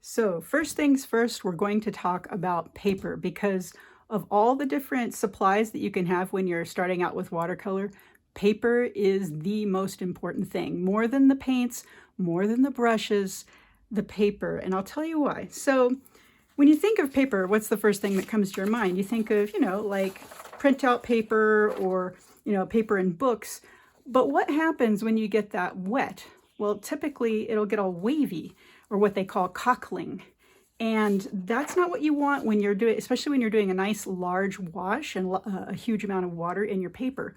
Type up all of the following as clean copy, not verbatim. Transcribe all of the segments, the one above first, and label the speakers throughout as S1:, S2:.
S1: So first things first, we're going to talk about paper because of all the different supplies that you can have when you're starting out with watercolor, paper is the most important thing. More than the paints, more than the brushes, the paper. And I'll tell you why. So when you think of paper, what's the first thing that comes to your mind? You think of, like printout paper or, paper in books. But what happens when you get that wet? Well, typically it'll get all wavy, or what they call cockling. And that's not what you want when you're doing, especially when you're doing a nice large wash and a huge amount of water in your paper.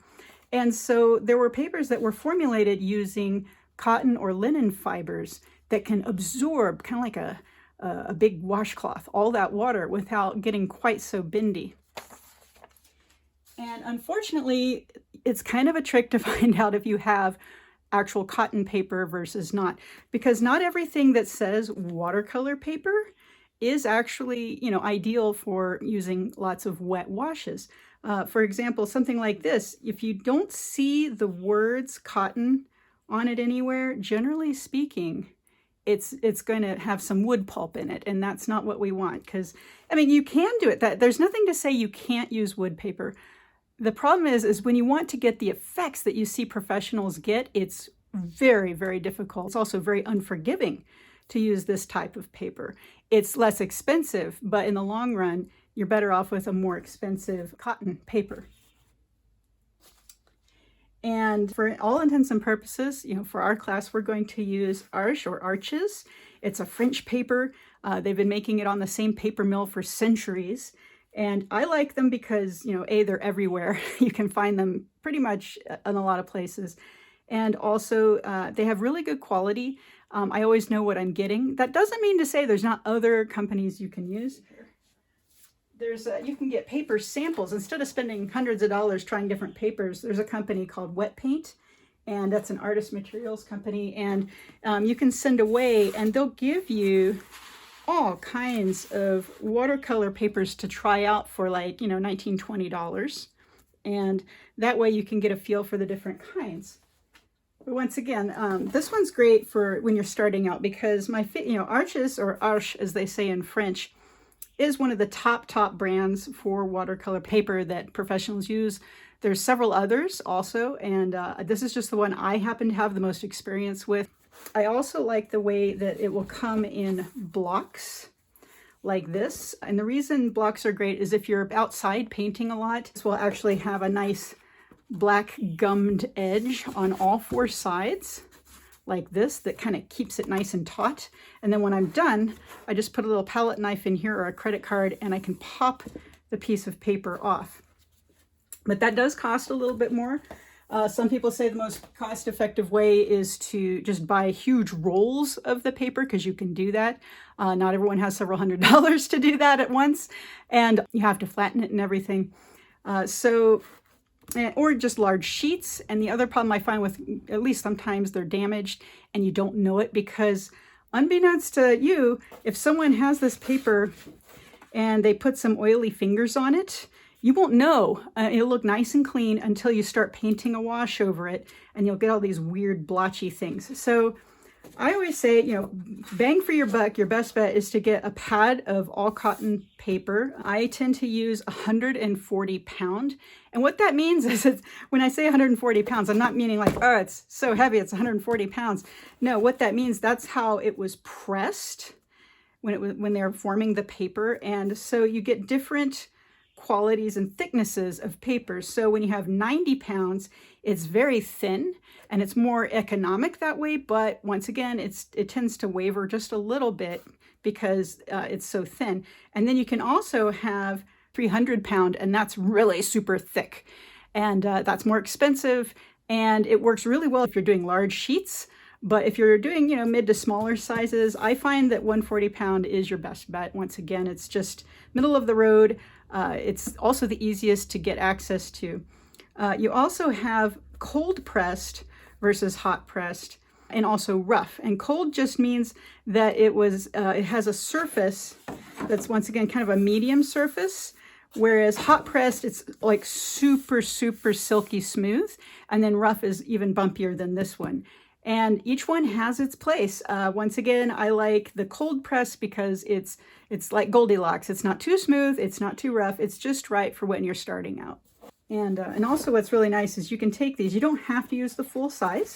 S1: And so there were papers that were formulated using cotton or linen fibers that can absorb, kind of like a big washcloth, all that water without getting quite so bendy. And unfortunately, it's kind of a trick to find out if you have actual cotton paper versus not, because not everything that says watercolor paper is actually, ideal for using lots of wet washes. For example, something like this, if you don't see the words cotton on it anywhere, generally speaking, it's going to have some wood pulp in it, and that's not what we want. Because, you can do it. There's nothing to say you can't use wood paper. The problem is when you want to get the effects that you see professionals get, it's very, very difficult. It's also very unforgiving to use this type of paper. It's less expensive, but in the long run, you're better off with a more expensive cotton paper. And for all intents and purposes, for our class, we're going to use Arches or Arches. It's a French paper. They've been making it on the same paper mill for centuries. And I like them because, A, they're everywhere. You can find them pretty much in a lot of places. And also, they have really good quality. I always know what I'm getting. That doesn't mean to say there's not other companies you can use. You can get paper samples. Instead of spending hundreds of dollars trying different papers, there's a company called Wet Paint, and that's an artist materials company. And you can send away, and they'll give you all kinds of watercolor papers to try out for like, $19, $20. And that way you can get a feel for the different kinds. But once again, this one's great for when you're starting out because Arches or Arches, as they say in French, is one of the top brands for watercolor paper that professionals use. There's several others also, and this is just the one I happen to have the most experience with. I also like the way that it will come in blocks like this. And the reason blocks are great is if you're outside painting a lot, this will actually have a nice black gummed edge on all four sides like this that kind of keeps it nice and taut. And then when I'm done, I just put a little palette knife in here or a credit card and I can pop the piece of paper off. But that does cost a little bit more. Some people say the most cost-effective way is to just buy huge rolls of the paper because you can do that. Not everyone has several $100s to do that at once, and you have to flatten it and everything. Or just large sheets. And the other problem I find with, at least sometimes, they're damaged and you don't know it because unbeknownst to you, if someone has this paper and they put some oily fingers on it, you won't know. It'll look nice and clean until you start painting a wash over it and you'll get all these weird blotchy things. So I always say, bang for your buck, your best bet is to get a pad of all cotton paper. I tend to use 140 pound. And what that means is when I say 140 pounds, I'm not meaning like, oh, it's so heavy, it's 140 pounds. No, what that means, that's how it was pressed when they were forming the paper. And so you get different qualities and thicknesses of paper. So when you have 90 pounds, it's very thin and it's more economic that way. But once again, it tends to waver just a little bit because it's so thin. And then you can also have 300 pound, and that's really super thick. And that's more expensive. And it works really well if you're doing large sheets. But if you're doing, mid to smaller sizes, I find that 140 pound is your best bet. Once again, it's just middle of the road. It's also the easiest to get access to. You also have cold pressed versus hot pressed, and also rough. And cold just means that it has a surface that's, once again, kind of a medium surface, whereas hot pressed, it's like super, super silky smooth, and then rough is even bumpier than this one. And each one has its place. Once again, I like the cold press because it's like Goldilocks. It's not too smooth, it's not too rough, it's just right for when you're starting out. And also what's really nice is you can take these, you don't have to use the full size.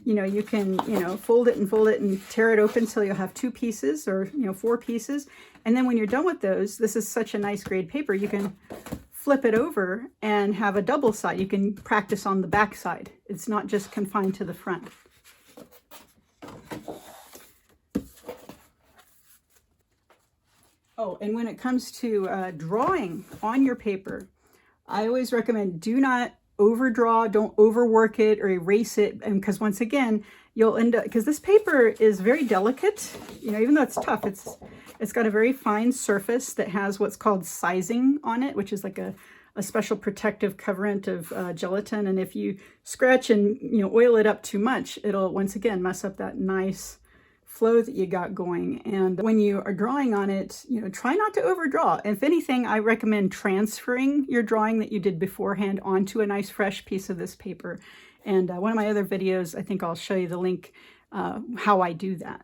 S1: You know, you can, fold it and tear it open till you'll have 2 pieces or, 4 pieces. And then when you're done with those, this is such a nice grade paper, you can flip it over and have a double side. You can practice on the back side. It's not just confined to the front. Oh, and when it comes to drawing on your paper, I always recommend do not overdraw, don't overwork it or erase it, and because once again, you'll end up, because this paper is very delicate, even though it's tough, it's got a very fine surface that has what's called sizing on it, which is like a special protective coverant of gelatin, and if you scratch and oil it up too much, it'll once again mess up that nice flow that you got going. And when you are drawing on it, try not to overdraw. If anything, I recommend transferring your drawing that you did beforehand onto a nice fresh piece of this paper. And one of my other videos, I think I'll show you the link how I do that.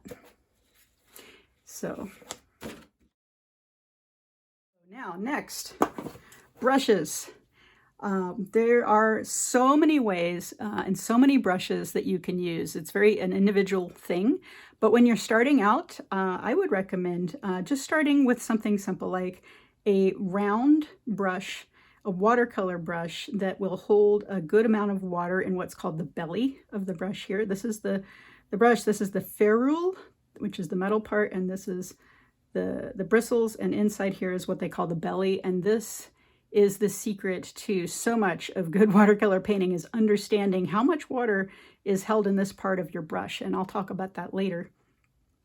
S1: So now next, brushes. There are so many ways and so many brushes that you can use. It's an individual thing. But when you're starting out, I would recommend just starting with something simple like a round brush, a watercolor brush that will hold a good amount of water in what's called the belly of the brush here. This is the brush, this is the ferrule, which is the metal part, and this is the bristles, and inside here is what they call the belly. And this is the secret to so much of good watercolor painting, is understanding how much water is held in this part of your brush, and I'll talk about that later.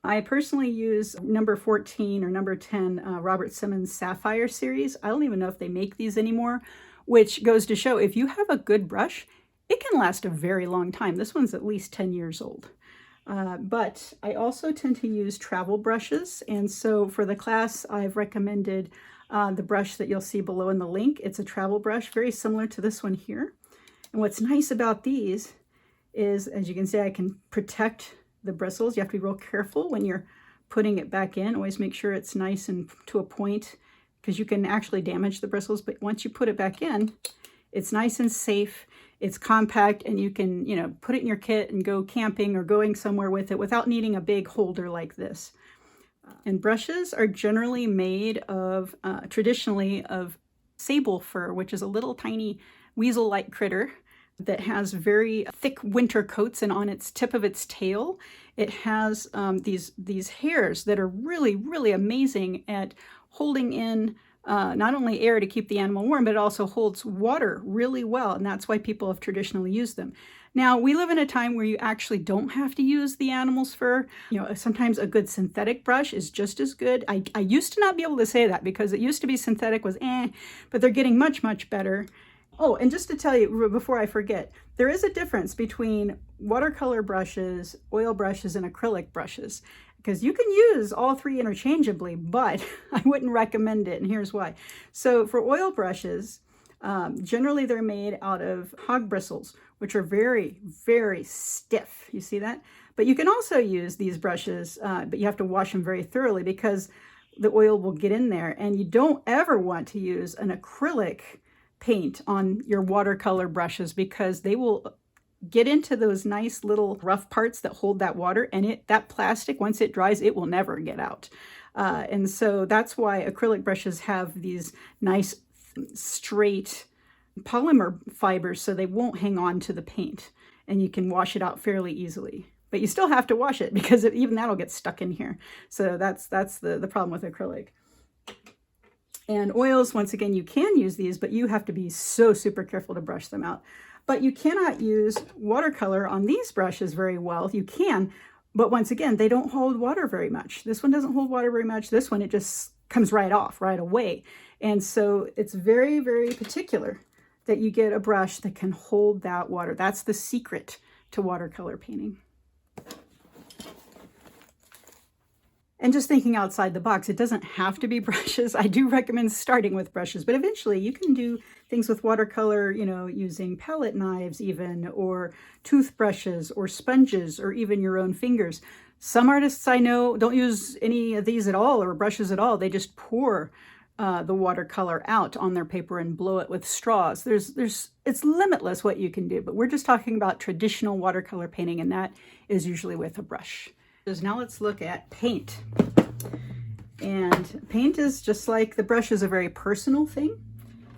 S1: I personally use number 14 or number 10 Robert Simmons Sapphire series. I don't even know if they make these anymore, which goes to show if you have a good brush, it can last a very long time. This one's at least 10 years old. But I also tend to use travel brushes, and so for the class I've recommended the brush that you'll see below in the link. It's a travel brush, very similar to this one here. And what's nice about these is, as you can see, I can protect the bristles. You have to be real careful when you're putting it back in. Always make sure it's nice and to a point, because you can actually damage the bristles. But once you put it back in, it's nice and safe. It's compact, and you can, put it in your kit and go camping or going somewhere with it without needing a big holder like this. And brushes are generally made of, traditionally, of sable fur, which is a little tiny weasel-like critter that has very thick winter coats, and on its tip of its tail, it has these hairs that are really, really amazing at holding in not only air to keep the animal warm, but it also holds water really well, and that's why people have traditionally used them. Now, we live in a time where you actually don't have to use the animal's fur. Sometimes a good synthetic brush is just as good. I used to not be able to say that because it used to be synthetic was but they're getting much, much better. Oh, and just to tell you before I forget, there is a difference between watercolor brushes, oil brushes, and acrylic brushes, because you can use all 3 interchangeably, but I wouldn't recommend it, and here's why. So for oil brushes, generally they're made out of hog bristles, which are very, very stiff. You see that? But you can also use these brushes, but you have to wash them very thoroughly because the oil will get in there, and you don't ever want to use an acrylic paint on your watercolor brushes because they will get into those nice little rough parts that hold that water, and that plastic, once it dries, it will never get out. And so that's why acrylic brushes have these nice straight polymer fibers, so they won't hang on to the paint, and you can wash it out fairly easily. But you still have to wash it because even that'll get stuck in here. So that's the problem with acrylic. And oils, once again, you can use these, but you have to be so super careful to brush them out. But you cannot use watercolor on these brushes very well. You can, but once again, they don't hold water very much. This one doesn't hold water very much. This one, it just comes right off right away. And so it's very, very particular that you get a brush that can hold that water. That's the secret to watercolor painting. And just thinking outside the box, it doesn't have to be brushes. I do recommend starting with brushes, but eventually you can do things with watercolor, you know, using palette knives even, or toothbrushes, or sponges, or even your own fingers. Some artists I know don't use any of these at all, or brushes at all. They just pour the watercolor out on their paper and blow it with straws. It's limitless what you can do, but we're just talking about traditional watercolor painting, and that is usually with a brush. Now let's look at paint. And paint is just like the brush, is a very personal thing.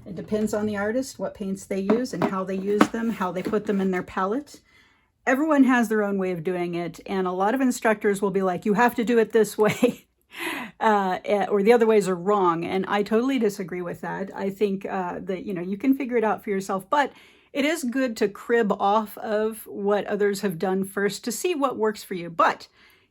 S1: It depends on the artist, what paints they use and how they use them, how they put them in their palette. Everyone has their own way of doing it, and a lot of instructors will be like, you have to do it this way, or the other ways are wrong, and I totally disagree with that. I think that, you know, you can figure it out for yourself, but it is good to crib off of what others have done first to see what works for you. But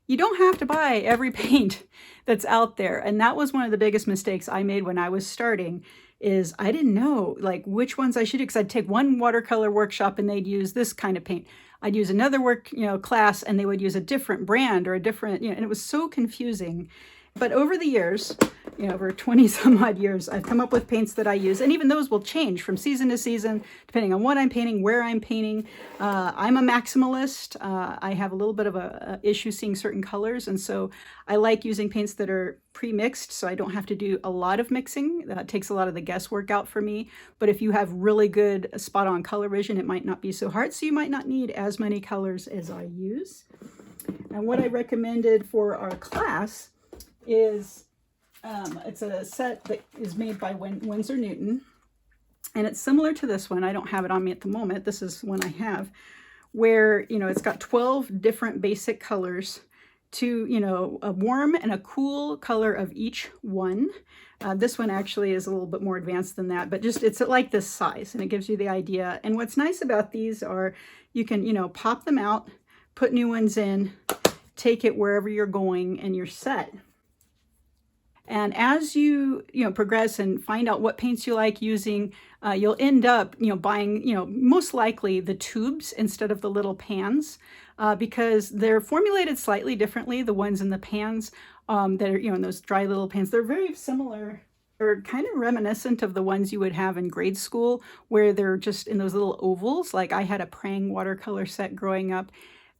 S1: you don't have to buy every paint that's out there. And that was one of the biggest mistakes I made when I was starting, is I didn't know like which ones I should do, because I'd take one watercolor workshop and they'd use this kind of paint. I'd use another class and they would use a different brand or a different, and it was so confusing. But over the years, over 20 some odd years, I've come up with paints that I use, and even those will change from season to season, depending on what I'm painting, where I'm painting. I'm a maximalist. I have a little bit of a issue seeing certain colors, and so I like using paints that are pre-mixed, so I don't have to do a lot of mixing. That takes a lot of the guesswork out for me. But if you have really good spot-on color vision, it might not be so hard, so you might not need as many colors as I use. And what I recommended for our class is it's a set that is made by Winsor Newton, and it's similar to this one. I don't have it on me at the moment. This is one I have, where it's got 12 different basic colors to a warm and a cool color of each one. This one actually is a little bit more advanced than that, but just it's like this size, and it gives you the idea. And what's nice about these are you can pop them out, put new ones in, take it wherever you're going, and you're set. And as you progress and find out what paints you like using, you'll end up buying most likely the tubes instead of the little pans, because they're formulated slightly differently. The ones in the pans that are in those dry little pans, they're very similar. They're kind of reminiscent of the ones you would have in grade school, where they're just in those little ovals. Like I had a Prang watercolor set growing up.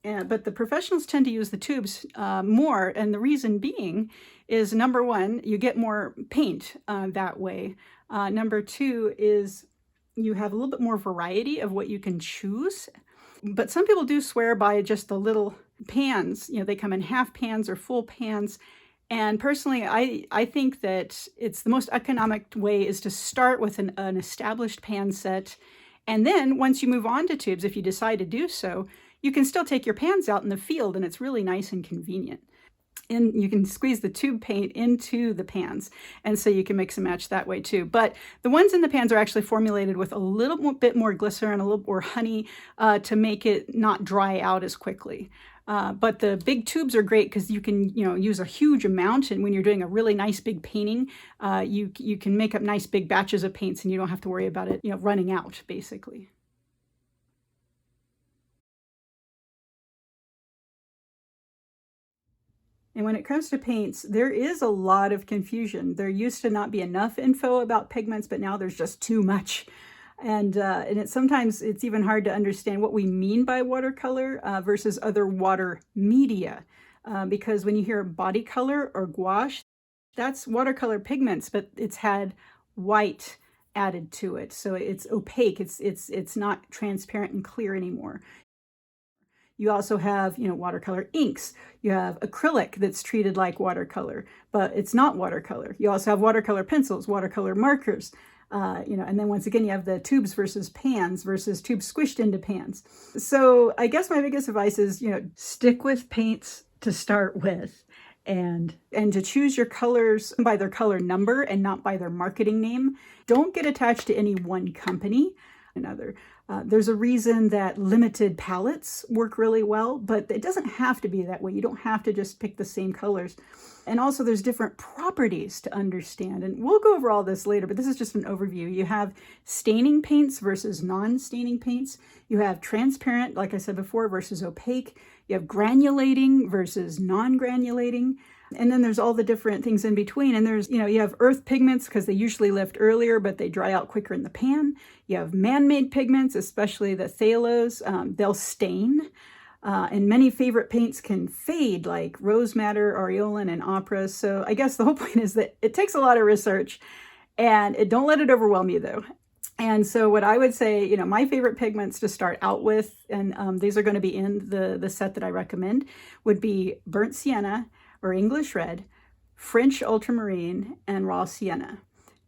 S1: But the professionals tend to use the tubes more, and the reason being is, number one, you get more paint that way. Number two is you have a little bit more variety of what you can choose. But some people do swear by just the little pans. They come in half pans or full pans. And personally, I think that it's the most economic way is to start with an established pan set. And then once you move on to tubes, if you decide to do so, you can still take your pans out in the field, and it's really nice and convenient. And you can squeeze the tube paint into the pans, and so you can mix and match that way too. But the ones in the pans are actually formulated with a little bit more glycerin, a little more honey, to make it not dry out as quickly. But the big tubes are great because you can use a huge amount, and when you're doing a really nice big painting, you can make up nice big batches of paints, and you don't have to worry about it running out, basically. And when it comes to paints, there is a lot of confusion. There used to not be enough info about pigments, but now there's just too much. And sometimes it's even hard to understand what we mean by watercolor versus other water media. Because when you hear body color or gouache, that's watercolor pigments, but it's had white added to it. So it's opaque, it's not transparent and clear anymore. You also have, watercolor inks. You have acrylic that's treated like watercolor, but it's not watercolor. You also have watercolor pencils, watercolor markers, and then once again, you have the tubes versus pans versus tubes squished into pans. So I guess my biggest advice is, stick with paints to start with, and to choose your colors by their color number and not by their marketing name. Don't get attached to any one company. Another. There's a reason that limited palettes work really well, but it doesn't have to be that way. You don't have to just pick the same colors. And also there's different properties to understand. And we'll go over all this later, but this is just an overview. You have staining paints versus non-staining paints. You have transparent, like I said before, versus opaque. You have granulating versus non-granulating. And then there's all the different things in between. And there's, you have earth pigments because they usually lift earlier, but they dry out quicker in the pan. You have man-made pigments, especially the phthalos. They'll stain. And many favorite paints can fade, like rose madder, aureolin, and opera. So I guess the whole point is that it takes a lot of research, and don't let it overwhelm you, though. And so what I would say, my favorite pigments to start out with, and these are going to be in the set that I recommend, would be burnt sienna or English red, French ultramarine, and raw sienna.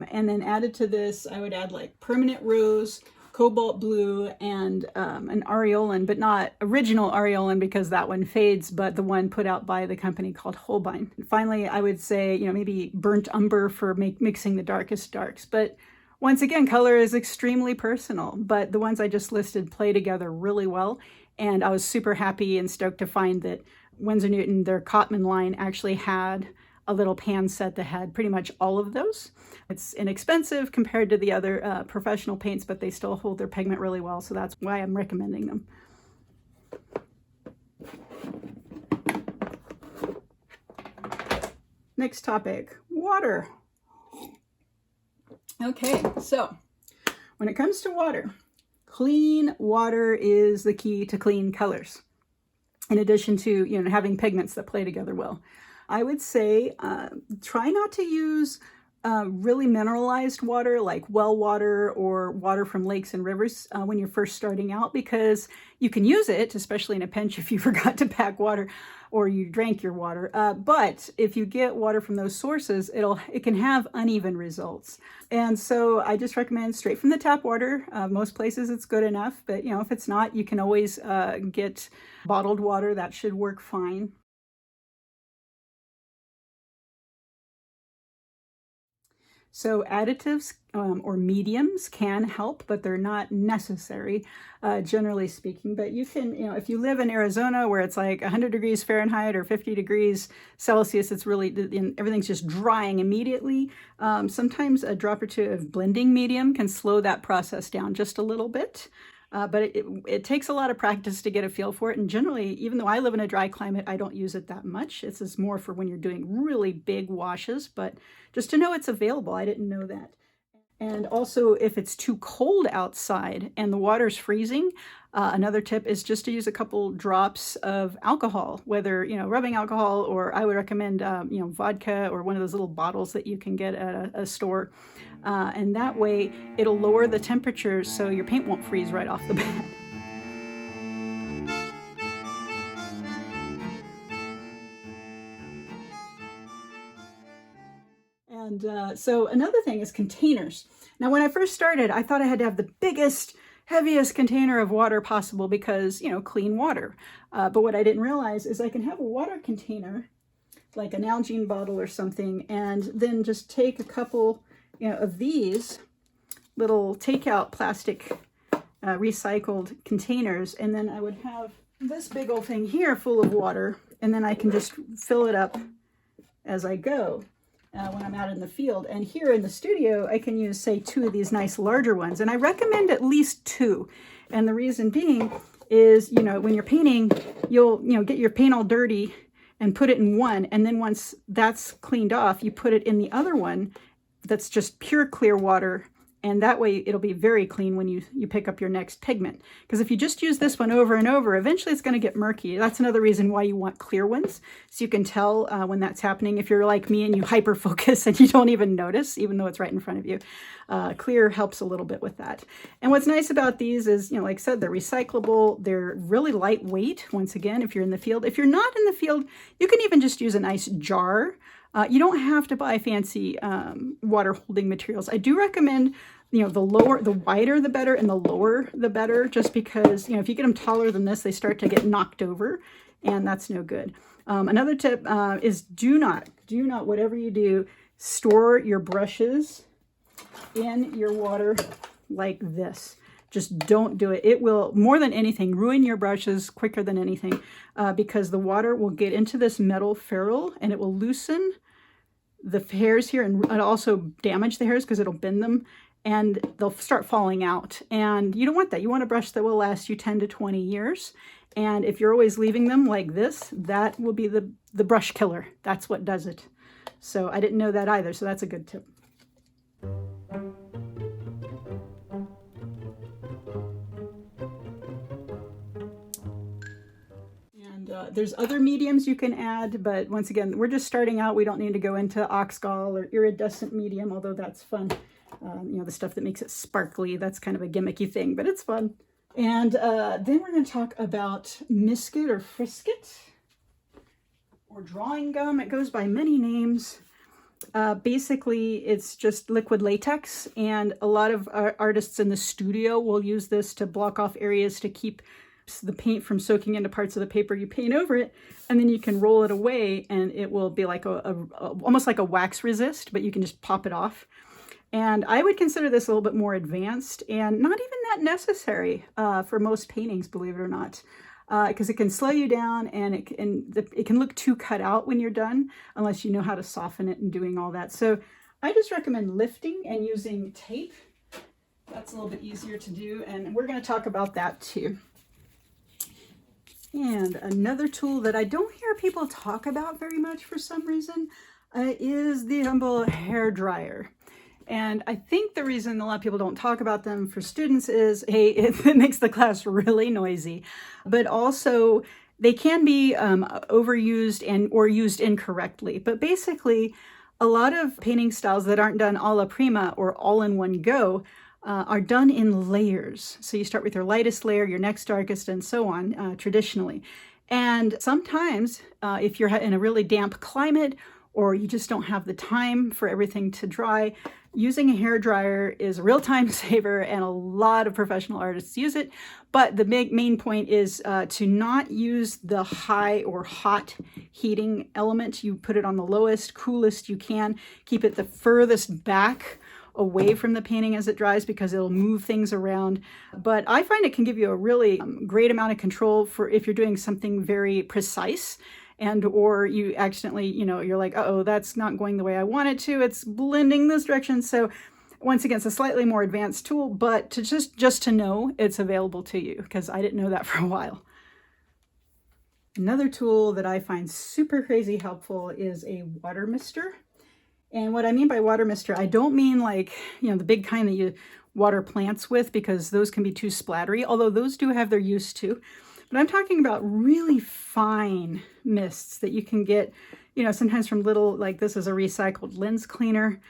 S1: And then added to this, I would add like permanent rose, cobalt blue, and an aureolin, but not original aureolin because that one fades, but the one put out by the company called Holbein. And finally, I would say, maybe burnt umber for mixing the darkest darks. But once again, color is extremely personal, but the ones I just listed play together really well. And I was super happy and stoked to find that Winsor Newton, their Cotman line, actually had a little pan set that had pretty much all of those. It's inexpensive compared to the other professional paints, but they still hold their pigment really well, so that's why I'm recommending them. Next topic, water. Okay, so when it comes to water, clean water is the key to clean colors, in addition to having pigments that play together well. I would say try not to use really mineralized water like well water or water from lakes and rivers when you're first starting out, because you can use it, especially in a pinch if you forgot to pack water or you drank your water. But if you get water from those sources, it can have uneven results. And so I just recommend straight from the tap water. Most places it's good enough, but if it's not, you can always get bottled water. That should work fine. So additives or mediums can help, but they're not necessary, generally speaking. But you can, if you live in Arizona where it's like 100 degrees Fahrenheit or 50 degrees Celsius, it's really, everything's just drying immediately. Sometimes a drop or two of blending medium can slow that process down just a little bit. But it takes a lot of practice to get a feel for it. And generally, even though I live in a dry climate, I don't use it that much. This is more for when you're doing really big washes, but just to know it's available, I didn't know that. And also, if it's too cold outside and the water's freezing, another tip is just to use a couple drops of alcohol, whether, rubbing alcohol, or I would recommend, vodka or one of those little bottles that you can get at a store. And that way it'll lower the temperature so your paint won't freeze right off the bat. And so another thing is containers. Now, when I first started, I thought I had to have the biggest, heaviest container of water possible because, clean water. But what I didn't realize is I can have a water container, like an Nalgene bottle or something, and then just take a couple, of these little takeout plastic recycled containers, and then I would have this big old thing here full of water, and then I can just fill it up as I go. When I'm out in the field. And here in the studio, I can use, say, 2 of these nice larger ones. And I recommend at least 2. And the reason being is, when you're painting, you'll, get your paint all dirty and put it in one. And then once that's cleaned off, you put it in the other one that's just pure clear water. And that way it'll be very clean when you pick up your next pigment. Because if you just use this one over and over, eventually it's going to get murky. That's another reason why you want clear ones. So you can tell when that's happening. If you're like me and you hyper focus and you don't even notice, even though it's right in front of you, clear helps a little bit with that. And what's nice about these is, like I said, they're recyclable. They're really lightweight. Once again, if you're in the field. If you're not in the field, you can even just use a nice jar. You don't have to buy fancy water holding materials. I do recommend, the wider the better and the lower the better, just because, if you get them taller than this, they start to get knocked over, and that's no good. Another tip is do not, whatever you do, store your brushes in your water like this. Just don't do it. It will, more than anything, ruin your brushes quicker than anything, because the water will get into this metal ferrule and it will loosen the hairs here and also damage the hairs because it'll bend them. and they'll start falling out. And you don't want that. You want a brush that will last you 10 to 20 years. And if you're always leaving them like this, that will be the brush killer. That's what does it. So I didn't know that either, so that's a good tip. There's other mediums you can add, but once again, we're just starting out. We don't need to go into oxgall or iridescent medium, although that's fun. You know, the stuff that makes it sparkly, that's kind of a gimmicky thing, but it's fun. And then we're going to talk about Misket or Frisket or drawing gum. It goes by many names. Basically, it's just liquid latex, and a lot of artists in the studio will use this to block off areas to keep the paint from soaking into parts of the paper you paint over it, and then you can roll it away and it will be like almost like a wax resist, but you can just pop it off. And I would consider this a little bit more advanced and not even that necessary for most paintings, believe it or not, because it can slow you down, and it can look too cut out when you're done unless you know how to soften it and doing all that. So I just recommend lifting and using tape. That's a little bit easier to do, and we're going to talk about that too. And another tool that I don't hear people talk about very much for some reason is the humble hair dryer. And I think the reason a lot of people don't talk about them for students is, hey, it makes the class really noisy, but also they can be overused or used incorrectly. But basically, a lot of painting styles that aren't done a la prima or all in one go are done in layers. So you start with your lightest layer, your next darkest, and so on, traditionally. And sometimes if you're in a really damp climate, or you just don't have the time for everything to dry, using a hair dryer is a real time saver, and a lot of professional artists use it. But the main point is to not use the high or hot heating element. You put it on the lowest, coolest you can. Keep it the furthest back away from the painting as it dries, because it'll move things around. But I find it can give you a really great amount of control for if you're doing something very precise, and or you accidentally, you're like, uh-oh, that's not going the way I want it to. It's blending this direction. So once again, it's a slightly more advanced tool, but to just to know it's available to you, because I didn't know that for a while. Another tool that I find super crazy helpful is a water mister. And what I mean by water mister, I don't mean like, the big kind that you water plants with, because those can be too splattery, although those do have their use too. But I'm talking about really fine mists that you can get, sometimes from little, like this is a recycled lens cleaner,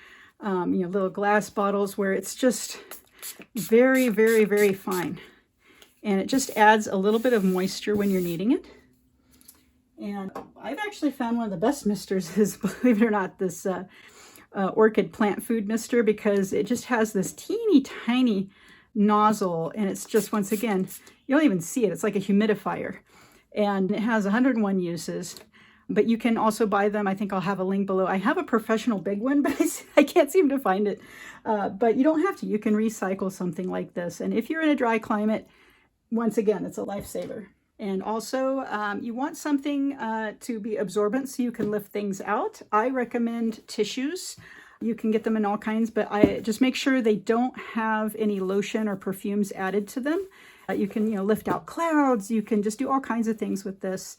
S1: little glass bottles where it's just very, very, very fine. And it just adds a little bit of moisture when you're needing it. And I've actually found one of the best misters is, believe it or not, this orchid plant food mister, because it just has this teeny tiny nozzle, and it's just, once again, you don't even see it. It's like a humidifier, and it has 101 uses, but you can also buy them. I think I'll have a link below. I have a professional big one, but I can't seem to find it. But you don't have to. You can recycle something like this. And if you're in a dry climate, once again, it's a lifesaver. And also, you want something to be absorbent so you can lift things out. I recommend tissues. You can get them in all kinds, but I just make sure they don't have any lotion or perfumes added to them. You can, lift out clouds. You can just do all kinds of things with this.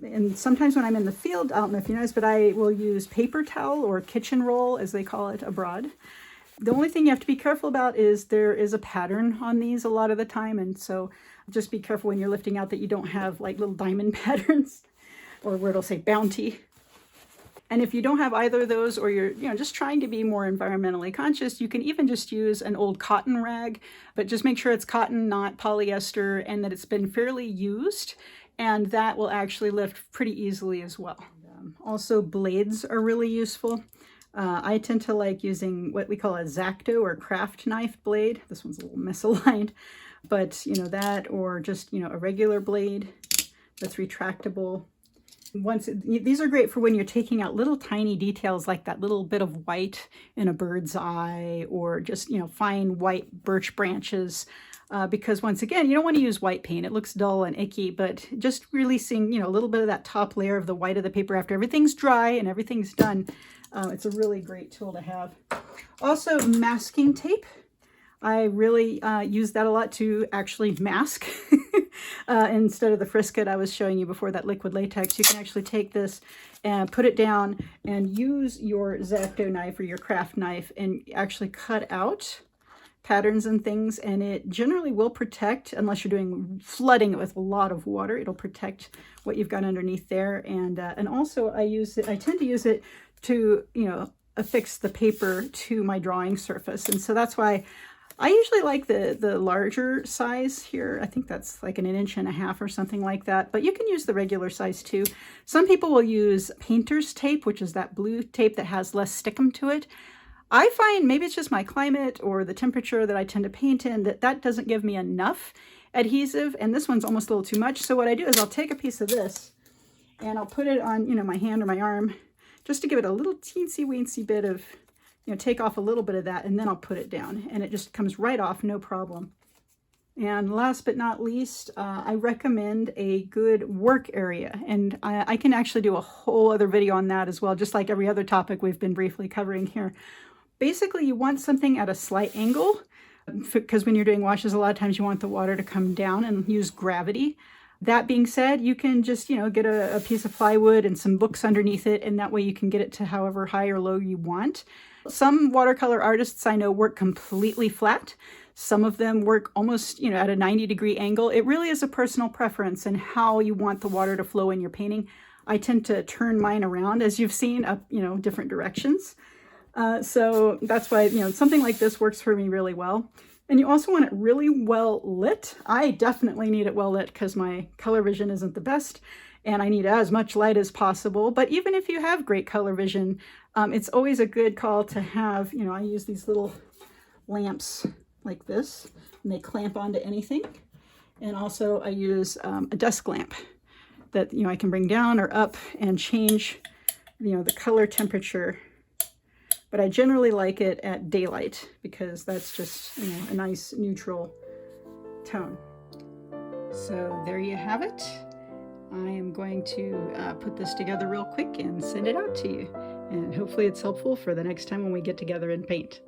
S1: And sometimes when I'm in the field, I don't know if you notice, but I will use paper towel or kitchen roll, as they call it abroad. The only thing you have to be careful about is there is a pattern on these a lot of the time, and so just be careful when you're lifting out that you don't have like little diamond patterns or where it'll say bounty. And if you don't have either of those, or you're just trying to be more environmentally conscious, you can even just use an old cotton rag, but just make sure it's cotton, not polyester, and that it's been fairly used, and that will actually lift pretty easily as well. Also, blades are really useful. I tend to like using what we call a X-Acto or craft knife blade. This one's a little misaligned, but that, or just a regular blade that's retractable. These are great for when you're taking out little tiny details, like that little bit of white in a bird's eye, or just fine white birch branches, because once again, you don't want to use white paint. It looks dull and icky, but just releasing a little bit of that top layer of the white of the paper after everything's dry and everything's done, it's a really great tool to have. Also, masking tape. I really use that a lot to actually mask. Instead of the Frisket I was showing you before, that liquid latex, you can actually take this and put it down and use your X-Acto knife or your craft knife and actually cut out patterns and things, and it generally will protect, unless you're doing flooding it with a lot of water, it'll protect what you've got underneath there. And also I tend to use it to, you know, affix the paper to my drawing surface. And so that's why I usually like the larger size here. I think that's like 1.5 inches or something like that, but you can use the regular size too. Some people will use painter's tape, which is that blue tape that has less stickum to it. I find, maybe it's just my climate or the temperature that I tend to paint in, that doesn't give me enough adhesive, and this one's almost a little too much. So what I do is I'll take a piece of this and I'll put it on, you know, my hand or my arm, just to give it a little teensy weensy bit of, you know, take off a little bit of that, and then I'll put it down and it just comes right off, no problem. And last but not least, I recommend a good work area, and I can actually do a whole other video on that as well, just like every other topic we've been briefly covering here. Basically, you want something at a slight angle, because when you're doing washes, a lot of times you want the water to come down and use gravity. That being said, you can just, you know, get a piece of plywood and some books underneath it, and that way you can get it to however high or low you want. Some watercolor artists I know work completely flat. Some of them work almost, you know, at a 90-degree angle. It really is a personal preference and how you want the water to flow in your painting. I tend to turn mine around, as you've seen, up, you know, different directions. So that's why, you know, something like this works for me really well. And you also want it really well lit. I definitely need it well lit because my color vision isn't the best, and I need as much light as possible. But even if you have great color vision, it's always a good call to have, you know, I use these little lamps like this, and they clamp onto anything. And also I use a desk lamp that, you know, I can bring down or up and change, you know, the color temperature. But I generally like it at daylight because that's just, you know, a nice neutral tone. So there you have it. I am going to put this together real quick and send it out to you. And hopefully it's helpful for the next time when we get together and paint.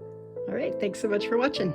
S1: All right, thanks so much for watching.